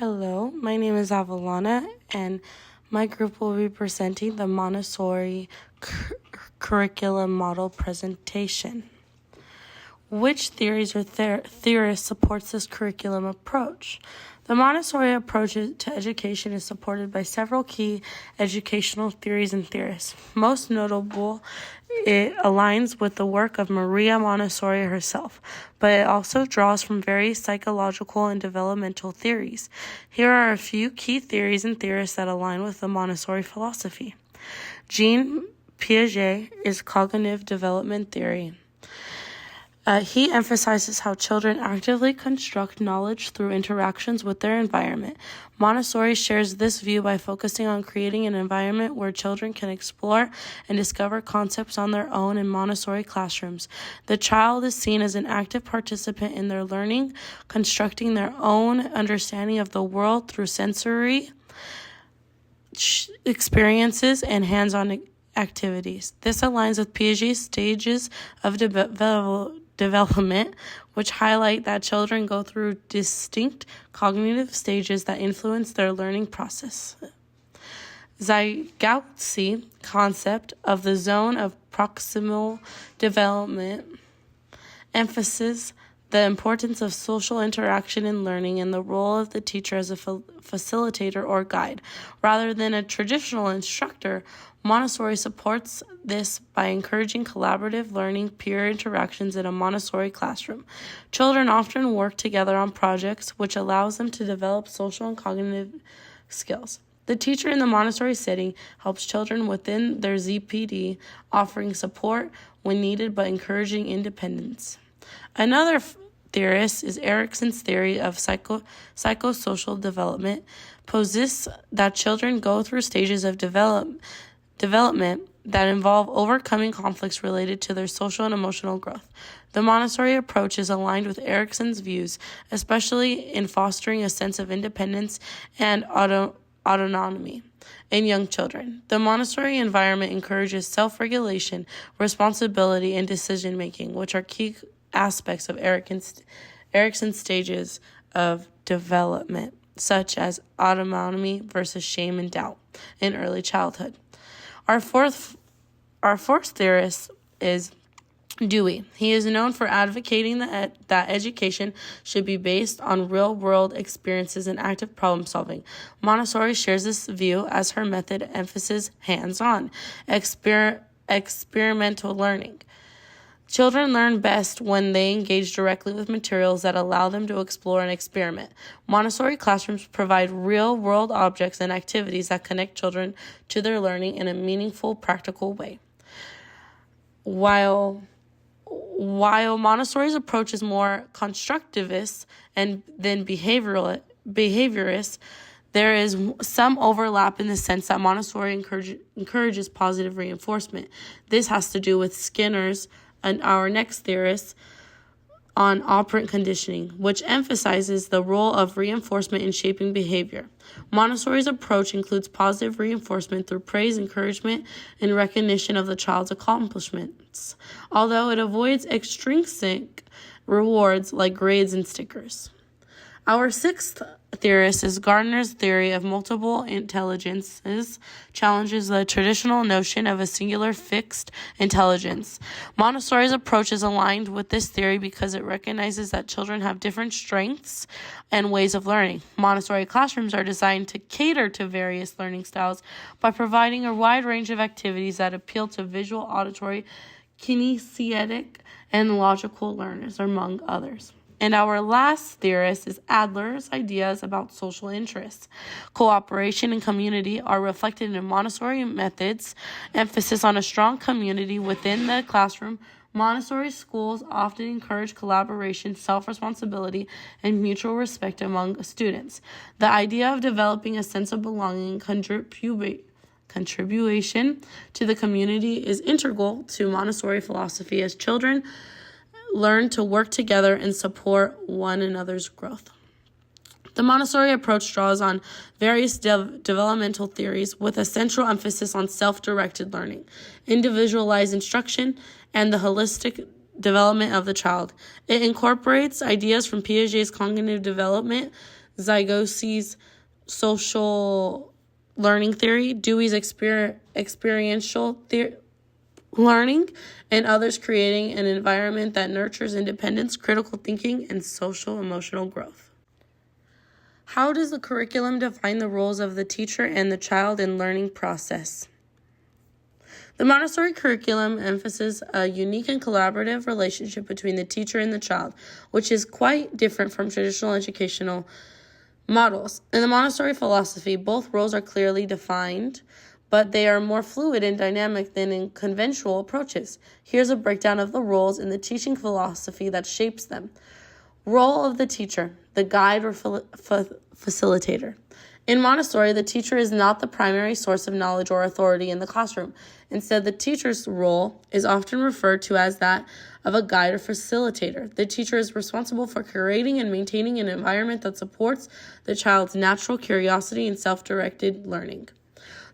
Hello, my name is Avalona, and my group will be presenting the Montessori curriculum model presentation. Which theories or theorists supports this curriculum approach? The Montessori approach to education is supported by several key educational theories and theorists. Most notable, it aligns with the work of Maria Montessori herself, but it also draws from various psychological and developmental theories. Here are a few key theories and theorists that align with the Montessori philosophy. Jean Piaget is cognitive development theory. He emphasizes how children actively construct knowledge through interactions with their environment. Montessori shares this view by focusing on creating an environment where children can explore and discover concepts on their own in Montessori classrooms. The child is seen as an active participant in their learning, constructing their own understanding of the world through sensory experiences and hands-on activities. This aligns with Piaget's stages of development, which highlight that children go through distinct cognitive stages that influence their learning process. Zygoutsy concept of the zone of proximal development emphasizes the importance of social interaction in learning and the role of the teacher as a facilitator or guide. Rather than a traditional instructor, Montessori supports this by encouraging collaborative learning, peer interactions in a Montessori classroom. Children often work together on projects, which allows them to develop social and cognitive skills. The teacher in the Montessori setting helps children within their ZPD, offering support when needed but encouraging independence. Another theorist is Erikson's theory of psychosocial development, posits that children go through stages of development that involve overcoming conflicts related to their social and emotional growth. The Montessori approach is aligned with Erikson's views, especially in fostering a sense of independence and autonomy in young children. The Montessori environment encourages self-regulation, responsibility, and decision-making, which are key aspects of Erikson's stages of development, such as autonomy versus shame and doubt in early childhood. Our fourth theorist is Dewey. He is known for advocating that education should be based on real-world experiences and active problem-solving. Montessori shares this view as her method emphasizes hands-on, experimental learning. Children learn best when they engage directly with materials that allow them to explore and experiment. Montessori classrooms provide real-world objects and activities that connect children to their learning in a meaningful, practical way. While Montessori's approach is more constructivist than behaviorist, there is some overlap in the sense that Montessori encourages positive reinforcement. This has to do with Skinner's and our next theorist on operant conditioning, which emphasizes the role of reinforcement in shaping behavior. Montessori's approach includes positive reinforcement through praise, encouragement, and recognition of the child's accomplishments, although it avoids extrinsic rewards like grades and stickers. Our sixth theorist is Gardner's theory of multiple intelligences, challenges the traditional notion of a singular fixed intelligence. Montessori's approach is aligned with this theory because it recognizes that children have different strengths and ways of learning. Montessori classrooms are designed to cater to various learning styles by providing a wide range of activities that appeal to visual, auditory, kinesthetic, and logical learners, among others. And our last theorist is Adler's ideas about social interests. Cooperation and community are reflected in Montessori methods, emphasis on a strong community within the classroom. Montessori schools often encourage collaboration, self-responsibility, and mutual respect among students. The idea of developing a sense of belonging and contribution to the community is integral to Montessori philosophy as children learn to work together and support one another's growth. The Montessori approach draws on various developmental theories with a central emphasis on self-directed learning, individualized instruction, and the holistic development of the child. It incorporates ideas from Piaget's cognitive development, Zygosi's social learning theory, Dewey's experiential learning, and others, creating an environment that nurtures independence, critical thinking, and social emotional growth. How does the curriculum define the roles of the teacher and the child in learning process? The Montessori curriculum emphasizes a unique and collaborative relationship between the teacher and the child, which is quite different from traditional educational models. In the Montessori philosophy, both roles are clearly defined, but they are more fluid and dynamic than in conventional approaches. Here's a breakdown of the roles in the teaching philosophy that shapes them. Role of the teacher, the guide or facilitator. In Montessori, the teacher is not the primary source of knowledge or authority in the classroom. Instead, the teacher's role is often referred to as that of a guide or facilitator. The teacher is responsible for creating and maintaining an environment that supports the child's natural curiosity and self-directed learning.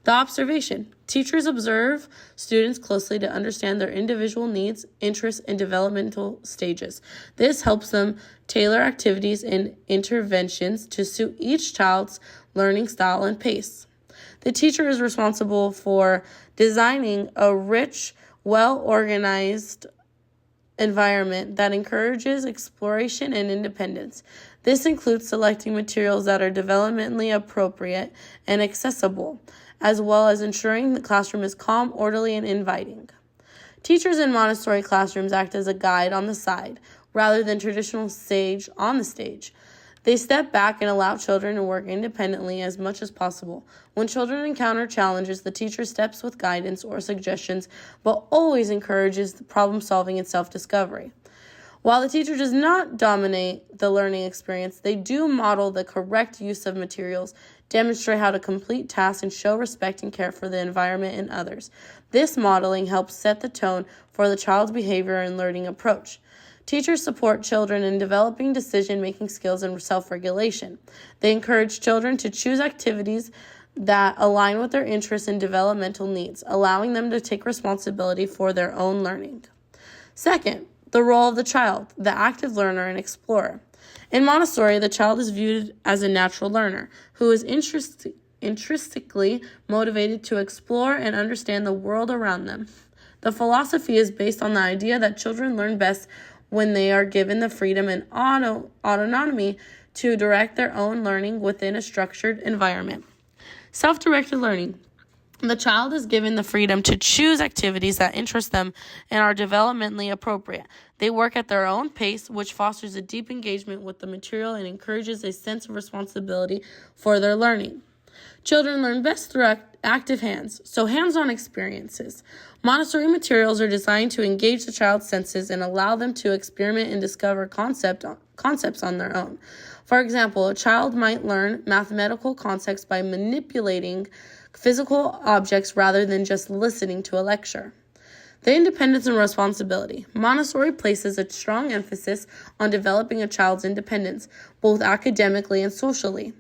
The observation. Teachers observe students closely to understand their individual needs, interests, and developmental stages. This helps them tailor activities and interventions to suit each child's learning style and pace. The teacher is responsible for designing a rich, well-organized environment that encourages exploration and independence. This includes selecting materials that are developmentally appropriate and accessible, as well as ensuring the classroom is calm, orderly, and inviting. Teachers in Montessori classrooms act as a guide on the side, rather than traditional sage on the stage. They step back and allow children to work independently as much as possible. When children encounter challenges, the teacher steps with guidance or suggestions, but always encourages the problem-solving and self-discovery. While the teacher does not dominate the learning experience, they do model the correct use of materials, demonstrate how to complete tasks, and show respect and care for the environment and others. This modeling helps set the tone for the child's behavior and learning approach. Teachers support children in developing decision-making skills and self-regulation. They encourage children to choose activities that align with their interests and developmental needs, allowing them to take responsibility for their own learning. Second, the role of the child, the active learner and explorer. In Montessori, the child is viewed as a natural learner who is intrinsically motivated to explore and understand the world around them. The philosophy is based on the idea that children learn best when they are given the freedom and autonomy to direct their own learning within a structured environment. Self-directed learning. The child is given the freedom to choose activities that interest them and are developmentally appropriate. They work at their own pace, which fosters a deep engagement with the material and encourages a sense of responsibility for their learning. Children learn best through active hands, so hands-on experiences. Montessori materials are designed to engage the child's senses and allow them to experiment and discover concepts on their own. For example, a child might learn mathematical concepts by manipulating physical objects rather than just listening to a lecture. The independence and responsibility. Montessori places a strong emphasis on developing a child's independence, both academically and socially.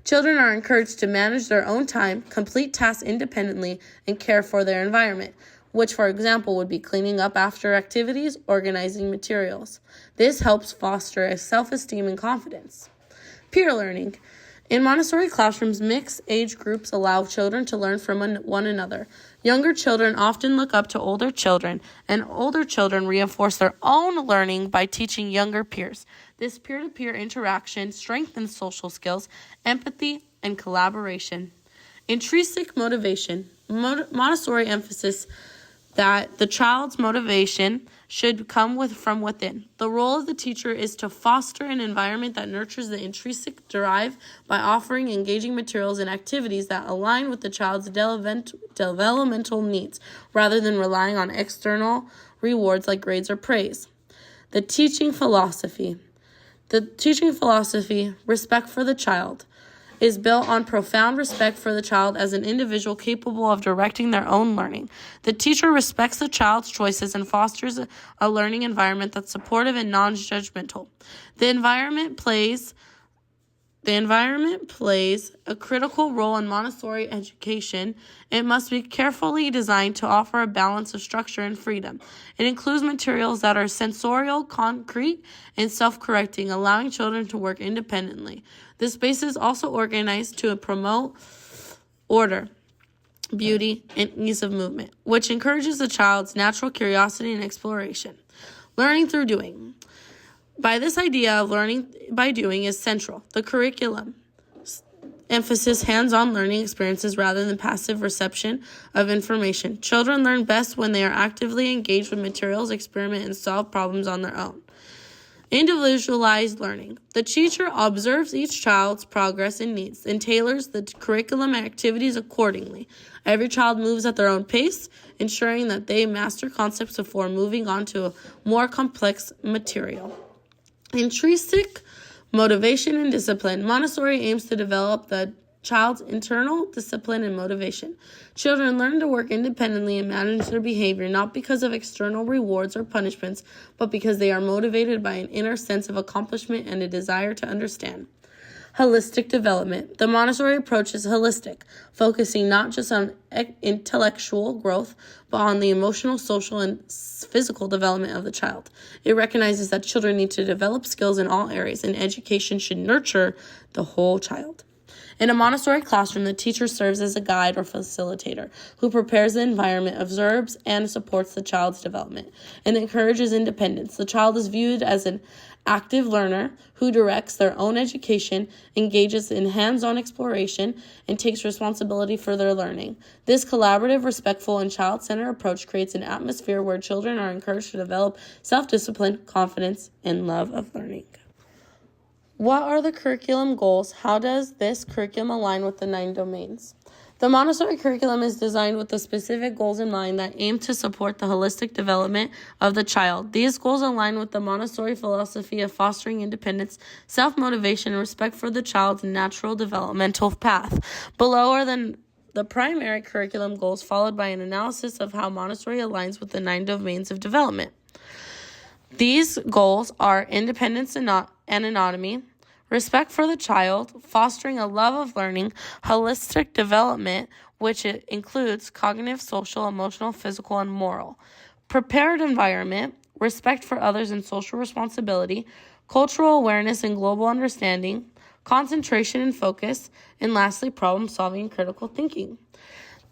Children are encouraged to manage their own time, complete tasks independently, and care for their environment, which, for example, would be cleaning up after activities, organizing materials. This helps foster a self-esteem and confidence. Peer learning. In Montessori classrooms, mixed age groups allow children to learn from one another. Younger children often look up to older children, and older children reinforce their own learning by teaching younger peers. This peer-to-peer interaction strengthens social skills, empathy, and collaboration. Intrinsic motivation. Montessori emphasizes that the child's motivation should come from within. The role of the teacher is to foster an environment that nurtures the intrinsic drive by offering engaging materials and activities that align with the child's developmental needs, rather than relying on external rewards like grades or praise. The teaching philosophy. The teaching philosophy, respect for the child, is built on profound respect for the child as an individual capable of directing their own learning. The teacher respects the child's choices and fosters a learning environment that's supportive and non-judgmental. The environment plays The environment plays a critical role in Montessori education. It must be carefully designed to offer a balance of structure and freedom. It includes materials that are sensorial, concrete, and self-correcting, allowing children to work independently. The space is also organized to promote order, beauty, and ease of movement, which encourages the child's natural curiosity and exploration. Learning through doing. By this idea of learning by doing is central. The curriculum emphasis hands-on learning experiences rather than passive reception of information. Children learn best when they are actively engaged with materials, experiment, and solve problems on their own. Individualized learning. The teacher observes each child's progress and needs and tailors the curriculum and activities accordingly. Every child moves at their own pace, ensuring that they master concepts before moving on to a more complex material. Intrinsic motivation and discipline. Montessori aims to develop the child's internal discipline and motivation. Children learn to work independently and manage their behavior not because of external rewards or punishments, but because they are motivated by an inner sense of accomplishment and a desire to understand. Holistic development. The Montessori approach is holistic, focusing not just on intellectual growth, but on the emotional, social, and physical development of the child. It recognizes that children need to develop skills in all areas, and education should nurture the whole child. In a Montessori classroom, the teacher serves as a guide or facilitator who prepares the environment, observes, and supports the child's development, and encourages independence. The child is viewed as an active learner who directs their own education, engages in hands-on exploration, and takes responsibility for their learning. This collaborative, respectful, and child-centered approach creates an atmosphere where children are encouraged to develop self-discipline, confidence, and love of learning. What are the curriculum goals? How does this curriculum align with the 9 domains? The Montessori curriculum is designed with the specific goals in mind that aim to support the holistic development of the child. These goals align with the Montessori philosophy of fostering independence, self-motivation, and respect for the child's natural developmental path. Below are the primary curriculum goals, followed by an analysis of how Montessori aligns with the 9 domains of development. These goals are independence and autonomy, respect for the child, fostering a love of learning, holistic development, which includes cognitive, social, emotional, physical, and moral, prepared environment, respect for others and social responsibility, cultural awareness and global understanding, concentration and focus, and lastly, problem solving and critical thinking.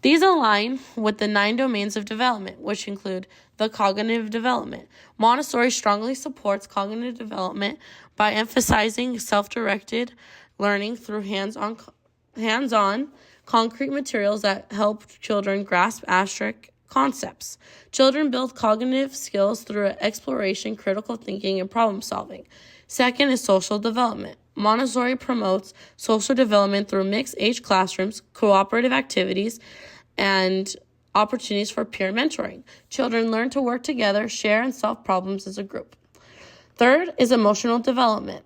These align with the 9 domains of development, which include the cognitive development. Montessori strongly supports cognitive development by emphasizing self-directed learning through hands-on concrete materials that help children grasp abstract concepts. Children build cognitive skills through exploration, critical thinking, and problem solving. Second is social development. Montessori promotes social development through mixed-age classrooms, cooperative activities, and opportunities for peer mentoring. Children learn to work together, share, and solve problems as a group. Third is emotional development.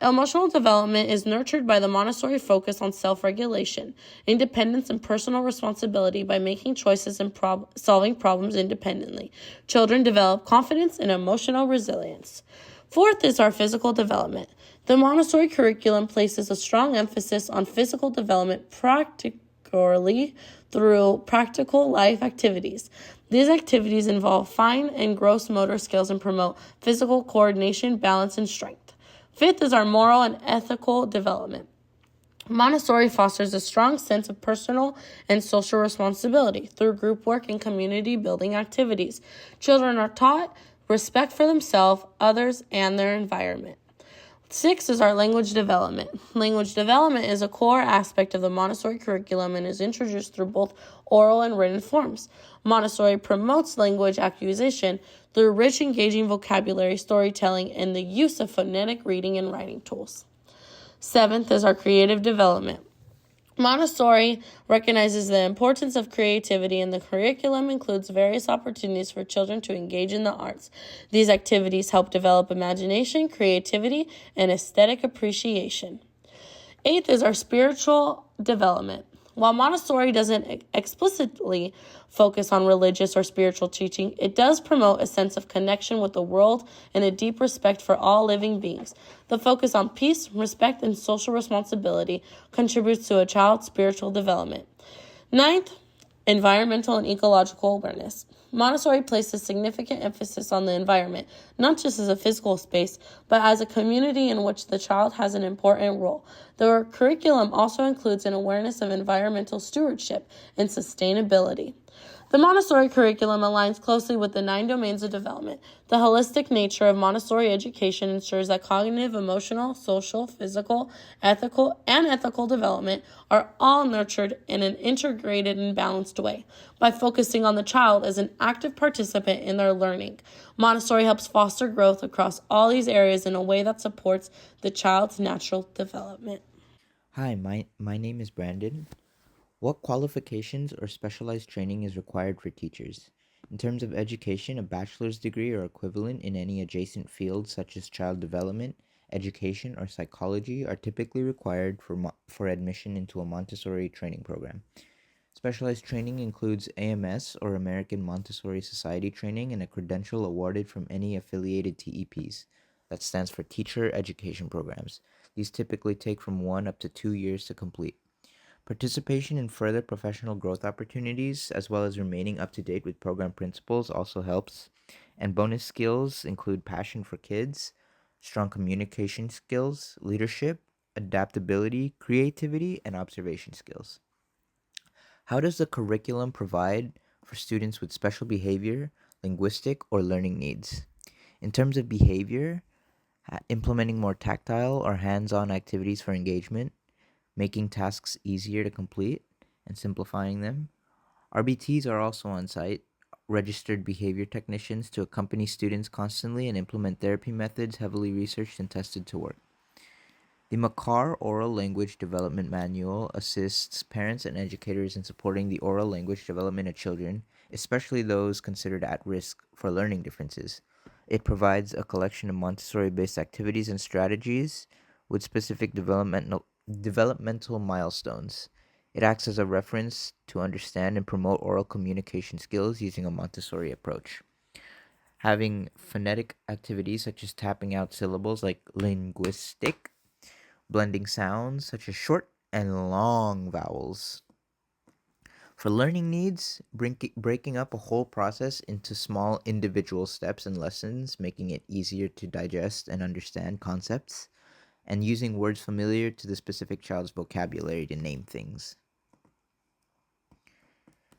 Emotional development is nurtured by the Montessori focus on self-regulation, independence, and personal responsibility by making choices and solving problems independently. Children develop confidence and emotional resilience. Fourth is our physical development. The Montessori curriculum places a strong emphasis on physical development particularly through practical life activities. These activities involve fine and gross motor skills and promote physical coordination, balance, and strength. Fifth is our moral and ethical development. Montessori fosters a strong sense of personal and social responsibility through group work and community building activities. Children are taught respect for themselves, others, and their environment. 6 is our language development. Language development is a core aspect of the Montessori curriculum and is introduced through both oral and written forms. Montessori promotes language acquisition through rich, engaging vocabulary, storytelling, and the use of phonetic reading and writing tools. 7th is our creative development. Montessori recognizes the importance of creativity, and the curriculum includes various opportunities for children to engage in the arts. These activities help develop imagination, creativity, and aesthetic appreciation. 8th is our spiritual development. While Montessori doesn't explicitly focus on religious or spiritual teaching, it does promote a sense of connection with the world and a deep respect for all living beings. The focus on peace, respect, and social responsibility contributes to a child's spiritual development. Ninth, environmental and ecological awareness. Montessori places significant emphasis on the environment, not just as a physical space, but as a community in which the child has an important role. The curriculum also includes an awareness of environmental stewardship and sustainability. The Montessori curriculum aligns closely with the 9 domains of development. The holistic nature of Montessori education ensures that cognitive, emotional, social, physical, ethical development are all nurtured in an integrated and balanced way. By focusing on the child as an active participant in their learning, Montessori helps foster growth across all these areas in a way that supports the child's natural development. Hi, my name is Brandon. What qualifications or specialized training is required for teachers? In terms of education, a bachelor's degree or equivalent in any adjacent field such as child development, education, or psychology are typically required for admission into a Montessori training program. Specialized training includes AMS or American Montessori Society training and a credential awarded from any affiliated TEPs. That stands for Teacher Education Programs. These typically take from 1 up to 2 years to complete. Participation in further professional growth opportunities, as well as remaining up to date with program principles, also helps. And bonus skills include passion for kids, strong communication skills, leadership, adaptability, creativity, and observation skills. How does the curriculum provide for students with special behavior, linguistic, or learning needs? In terms of behavior, implementing more tactile or hands on activities for engagement, making tasks easier to complete, and simplifying them. RBTs are also on site, registered behavior technicians to accompany students constantly and implement therapy methods heavily researched and tested to work. The Makar Oral Language Development Manual assists parents and educators in supporting the oral language development of children, especially those considered at risk for learning differences. It provides a collection of Montessori based activities and strategies with specific developmental milestones. It acts as a reference to understand and promote oral communication skills using a Montessori approach. Having phonetic activities such as tapping out syllables like linguistic, blending sounds such as short and long vowels. For learning needs, breaking up a whole process into small individual steps and lessons, making it easier to digest and understand concepts, and using words familiar to the specific child's vocabulary to name things.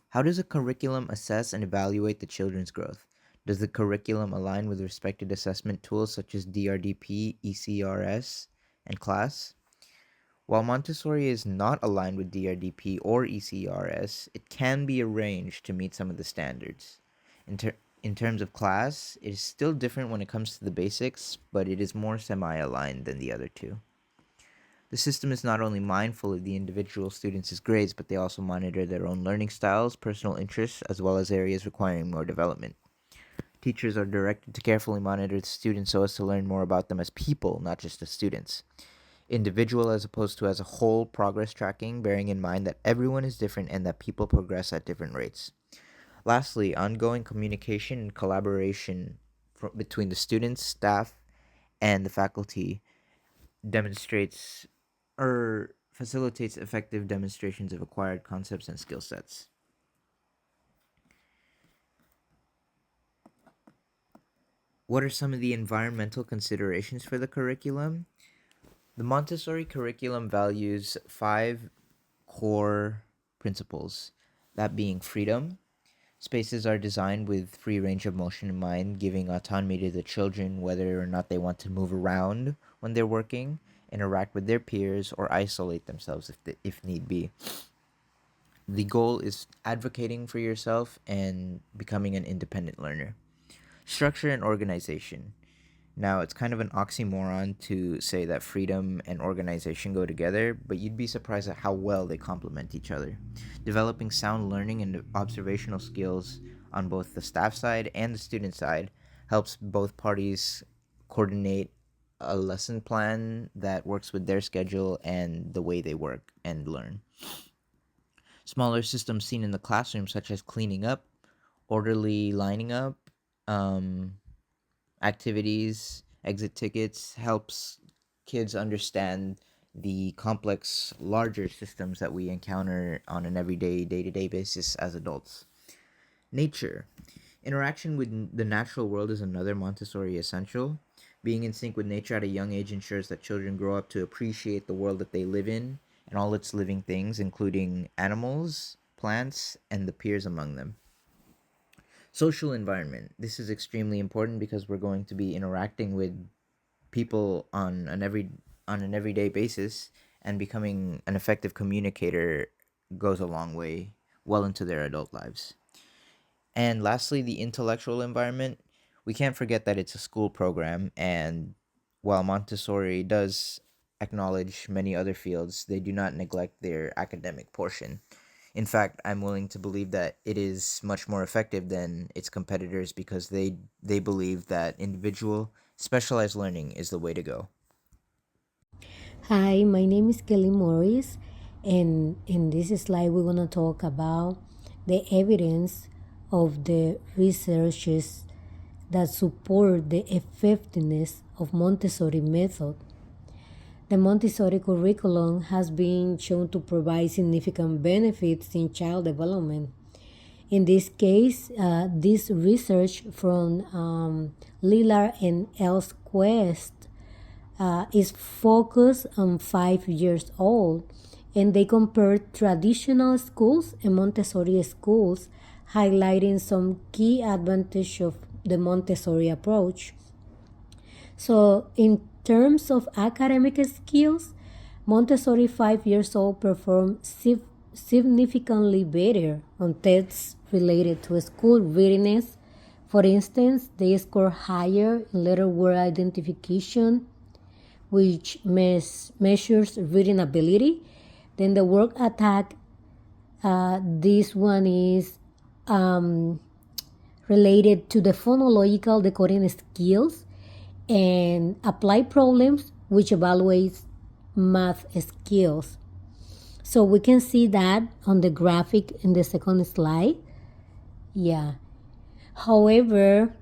How does a curriculum assess and evaluate the children's growth? Does the curriculum align with respected assessment tools such as DRDP, ECRS, and CLASS? While Montessori is not aligned with DRDP or ECRS, it can be arranged to meet some of the standards. In terms of class, it is still different when it comes to the basics, but it is more semi-aligned than the other two. The system is not only mindful of the individual students' grades, but they also monitor their own learning styles, personal interests, as well as areas requiring more development. Teachers are directed to carefully monitor the students so as to learn more about them as people, not just as students. Individual as opposed to as a whole progress tracking, bearing in mind that everyone is different and that people progress at different rates. Lastly, ongoing communication and collaboration between the students, staff, and the faculty demonstrates or facilitates effective demonstrations of acquired concepts and skill sets. What are some of the environmental considerations for the curriculum? The Montessori curriculum values 5 core principles, that being freedom. Spaces are designed with free range of motion in mind, giving autonomy to the children whether or not they want to move around when they're working, interact with their peers, or isolate themselves if need be. The goal is advocating for yourself and becoming an independent learner. Structure and organization. Now, it's kind of an oxymoron to say that freedom and organization go together, but you'd be surprised at how well they complement each other. Developing sound learning and observational skills on both the staff side and the student side helps both parties coordinate a lesson plan that works with their schedule and the way they work and learn. Smaller systems seen in the classroom, such as cleaning up, orderly lining up, um, activities, exit tickets, helps kids understand the complex, larger systems that we encounter on an everyday, day to day basis as adults. Nature. Interaction with the natural world is another Montessori essential. Being in sync with nature at a young age ensures that children grow up to appreciate the world that they live in and all its living things, including animals, plants, and the peers among them. Social environment. This is extremely important because we're going to be interacting with people on an everyday basis, and becoming an effective communicator goes a long way well into their adult lives. And lastly, the intellectual environment. We can't forget that it's a school program, and while Montessori does acknowledge many other fields, they do not neglect their academic portion. In fact, I'm willing to believe that it is much more effective than its competitors because they believe that individual specialized learning is the way to go. Hi, my name is Kelly Morris, and in this slide, we're going to talk about the evidence of the researches that support the effectiveness of Montessori method. The Montessori curriculum has been shown to provide significant benefits in child development. In this case, this research from Lillard and Elsquest is focused on 5 years old, and they compared traditional schools and Montessori schools, highlighting some key advantages of the Montessori approach. So, in terms of academic skills, Montessori 5 years old performed significantly better on tests related to school readiness. For instance, they score higher in letter word identification, which measures reading ability. Then the work attack, this one is related to the phonological decoding skills, and applied problems, which evaluates math skills. So we can see that on the graphic in the second slide. Yeah. However,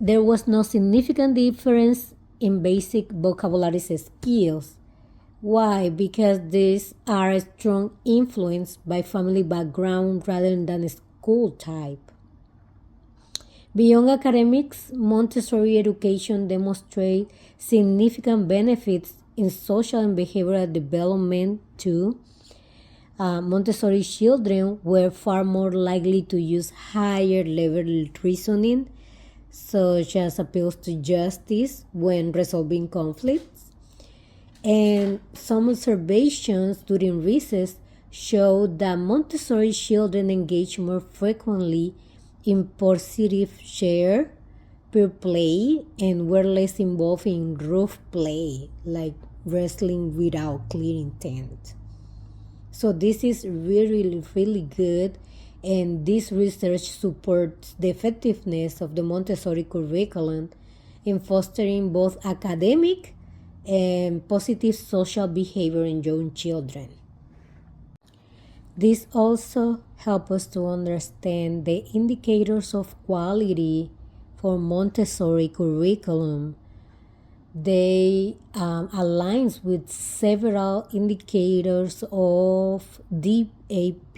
there was no significant difference in basic vocabulary skills. Why? Because these are strong influenced by family background rather than school type. Beyond academics, Montessori education demonstrates significant benefits in social and behavioral development too. Montessori children were far more likely to use higher level reasoning, such as appeals to justice when resolving conflicts. And some observations during recess showed that Montessori children engage more frequently in positive share, peer play, and were less involved in rough play, like wrestling without clear intent. So this is really, really good, and this research supports the effectiveness of the Montessori curriculum in fostering both academic and positive social behavior in young children. This also helps us to understand the indicators of quality for Montessori curriculum. They aligns with several indicators of DAP,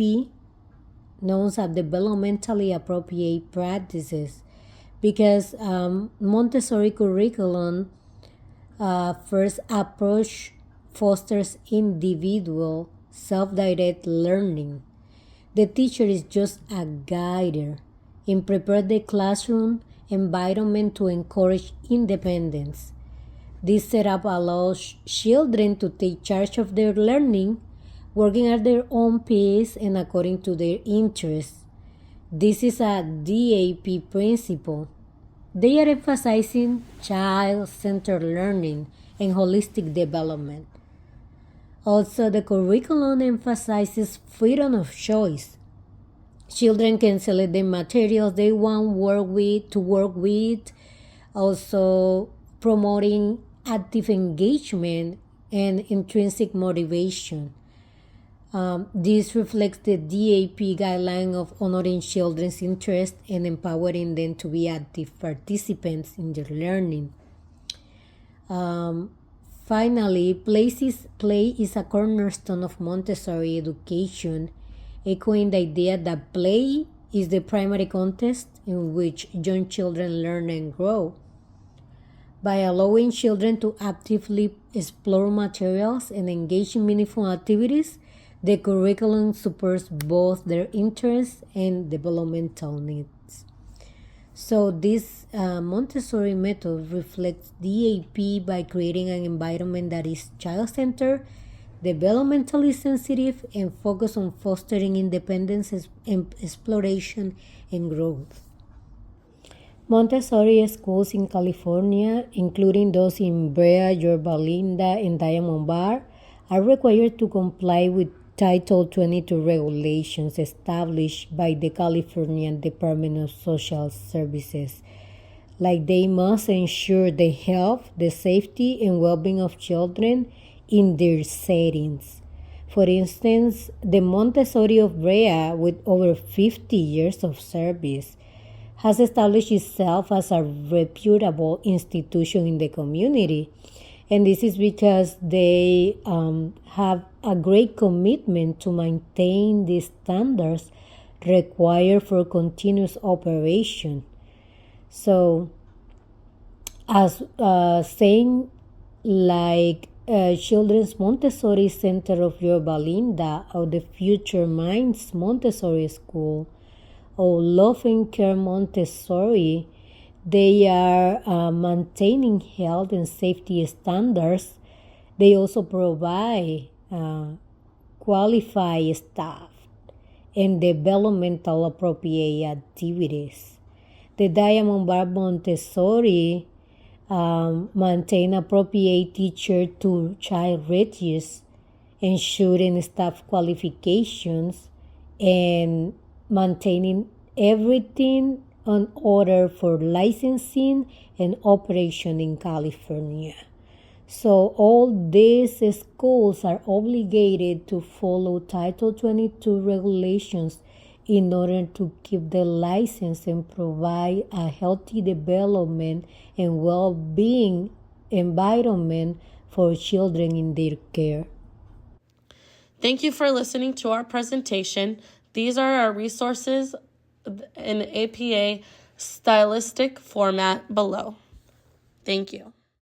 known as developmentally appropriate practices, because Montessori curriculum first approach fosters individual self-directed learning. The teacher is just a guider and prepare the classroom environment to encourage independence. This setup allows children to take charge of their learning, working at their own pace and according to their interests. This is a DAP principle. They are emphasizing child-centered learning and holistic development. Also, the curriculum emphasizes freedom of choice. Children can select the materials they want to work with, also promoting active engagement and intrinsic motivation. This reflects the DAP guideline of honoring children's interests and empowering them to be active participants in their learning. Finally, play is a cornerstone of Montessori education, echoing the idea that play is the primary context in which young children learn and grow. By allowing children to actively explore materials and engage in meaningful activities, the curriculum supports both their interests and developmental needs. So this Montessori method reflects DAP by creating an environment that is child-centered, developmentally sensitive, and focused on fostering independence, exploration, and growth. Montessori schools in California, including those in Brea, Yorba Linda, and Diamond Bar, are required to comply with Title 22 regulations established by the California Department of Social Services. Like they must ensure the health, the safety, and well-being of children in their settings. For instance, the Montessori of Brea, with over 50 years of service, has established itself as a reputable institution in the community. And this is because they have a great commitment to maintain the standards required for continuous operation. So, as saying like Children's Montessori Center of Yorba Linda or the Future Minds Montessori School or Love and Care Montessori, they are maintaining health and safety standards. They also provide qualified staff and developmental appropriate activities. The Diamond Bar Montessori maintain appropriate teacher to child ratings, ensuring staff qualifications, and maintaining everything in order for licensing and operation in California. So all these schools are obligated to follow Title 22 regulations in order to keep the license and provide a healthy development and well-being environment for children in their care. Thank you for listening to our presentation. These are our resources in APA stylistic format below. Thank you.